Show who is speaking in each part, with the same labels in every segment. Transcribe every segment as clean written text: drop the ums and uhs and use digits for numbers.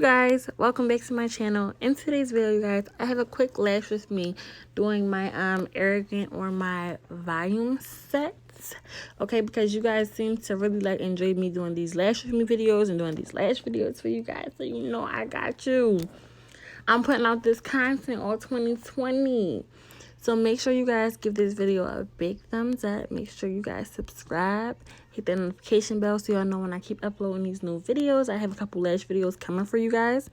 Speaker 1: you guys, welcome back to my channel. In today's video, you guys, I have a quick lash with me doing my arrogant or my volume sets, okay, because you guys seem to really like enjoy me doing these lash with me videos and doing these lash videos for you guys, so you know I got you. I'm putting out this content all 2020. So make sure you guys give this video a big thumbs up. Make sure you guys subscribe. Hit the notification bell so y'all know when I keep uploading these new videos. I have a couple lash videos coming for you guys.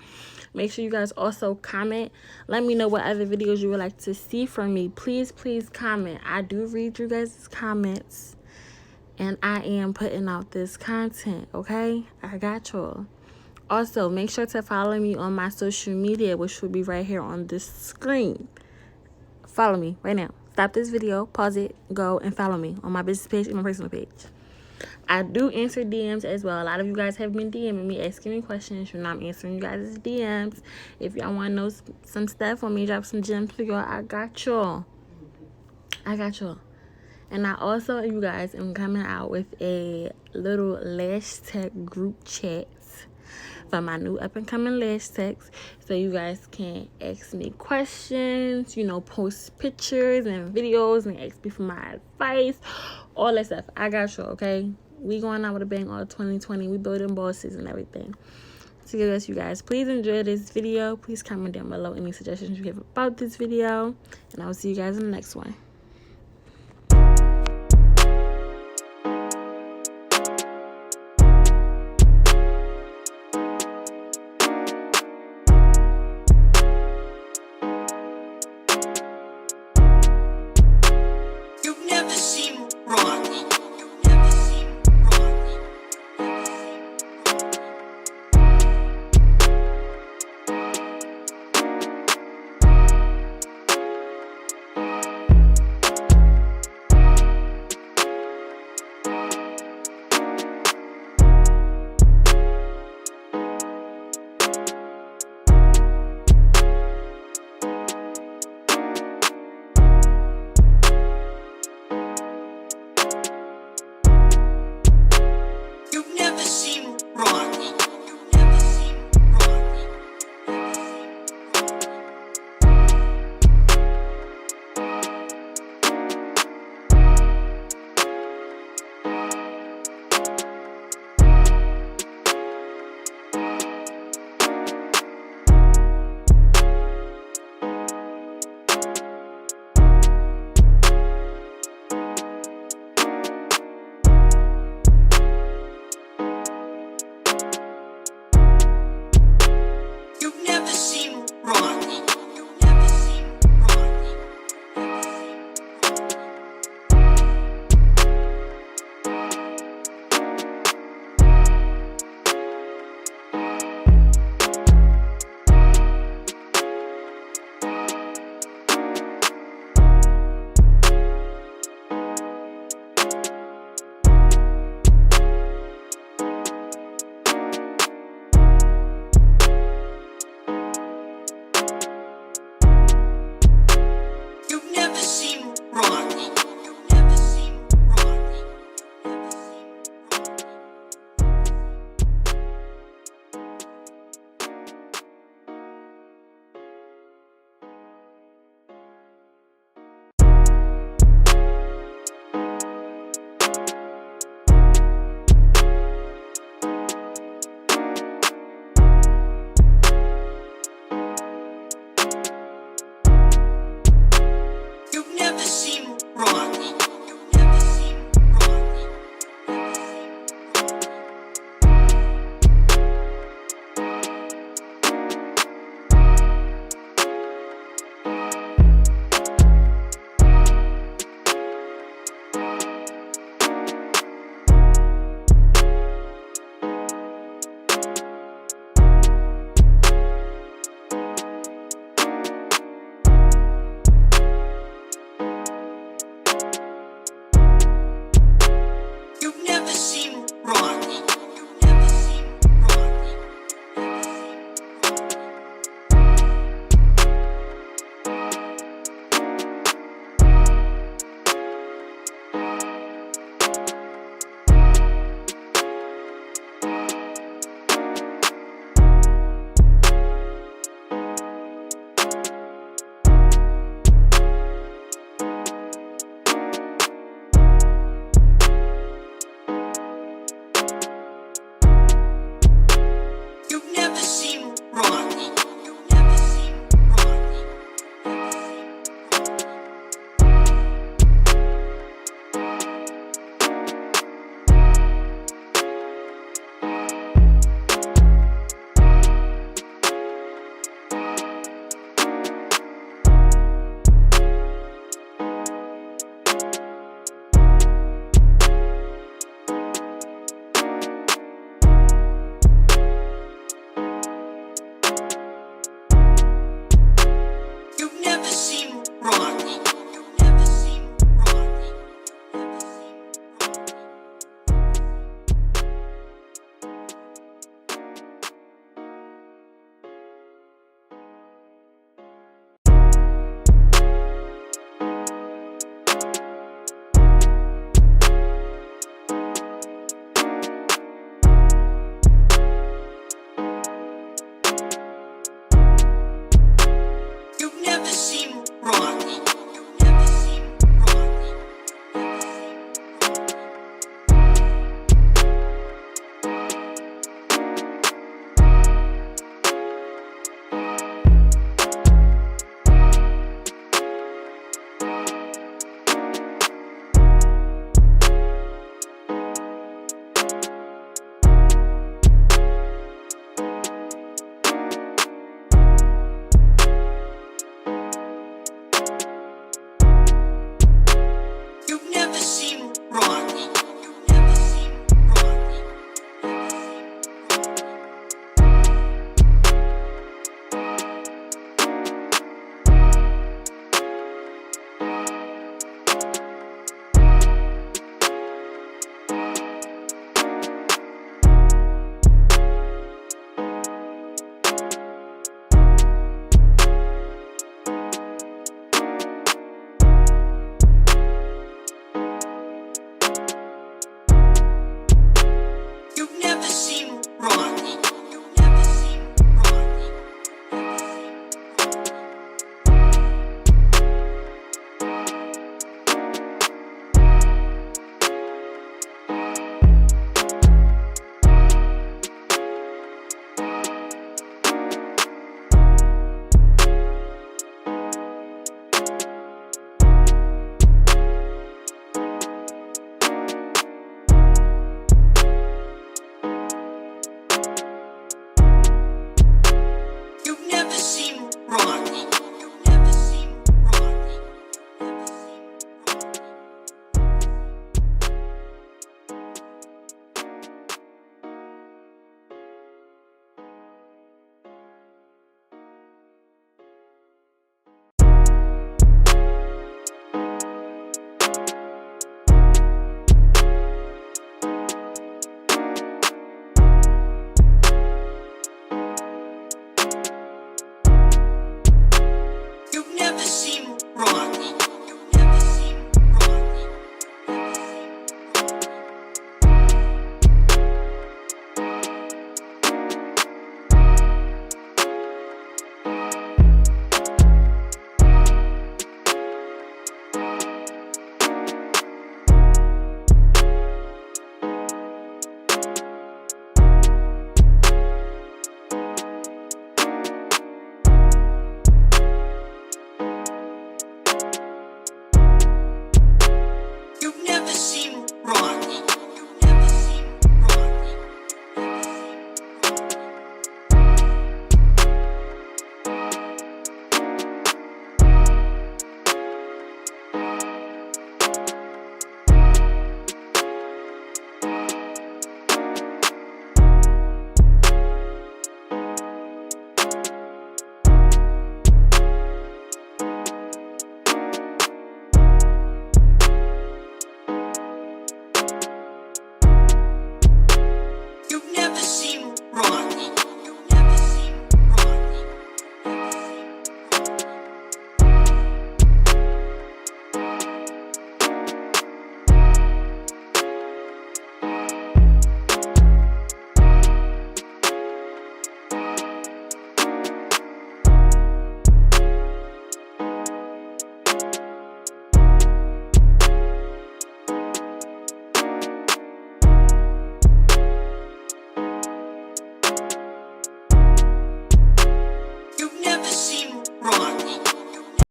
Speaker 1: Make sure you guys also comment. Let me know what other videos you would like to see from me. Please, please comment. I do read you guys' comments. And I am putting out this content, okay? I got y'all. Also, make sure to follow me on my social media, which will be right here on this screen. Follow me right now. Stop this video, pause it, go and follow me on my business page and my personal page. I do answer DMs as well. A lot of you guys have been DMing me, asking me questions. You know, I'm answering you guys' DMs. If y'all want to know some stuff on me, drop some gems for y'all, I got y'all. I got y'all. And I also, you guys, am coming out with a little lash tech group chat for my new up-and-coming lash techs, so you guys can ask me questions, you know, post pictures and videos and ask me for my advice, all that stuff. I got you, okay? We going out with a bang all 2020. We building bosses and everything. So yes, you guys, please enjoy this video. Please comment down below any suggestions you have about this video, and I will see you guys in the next one.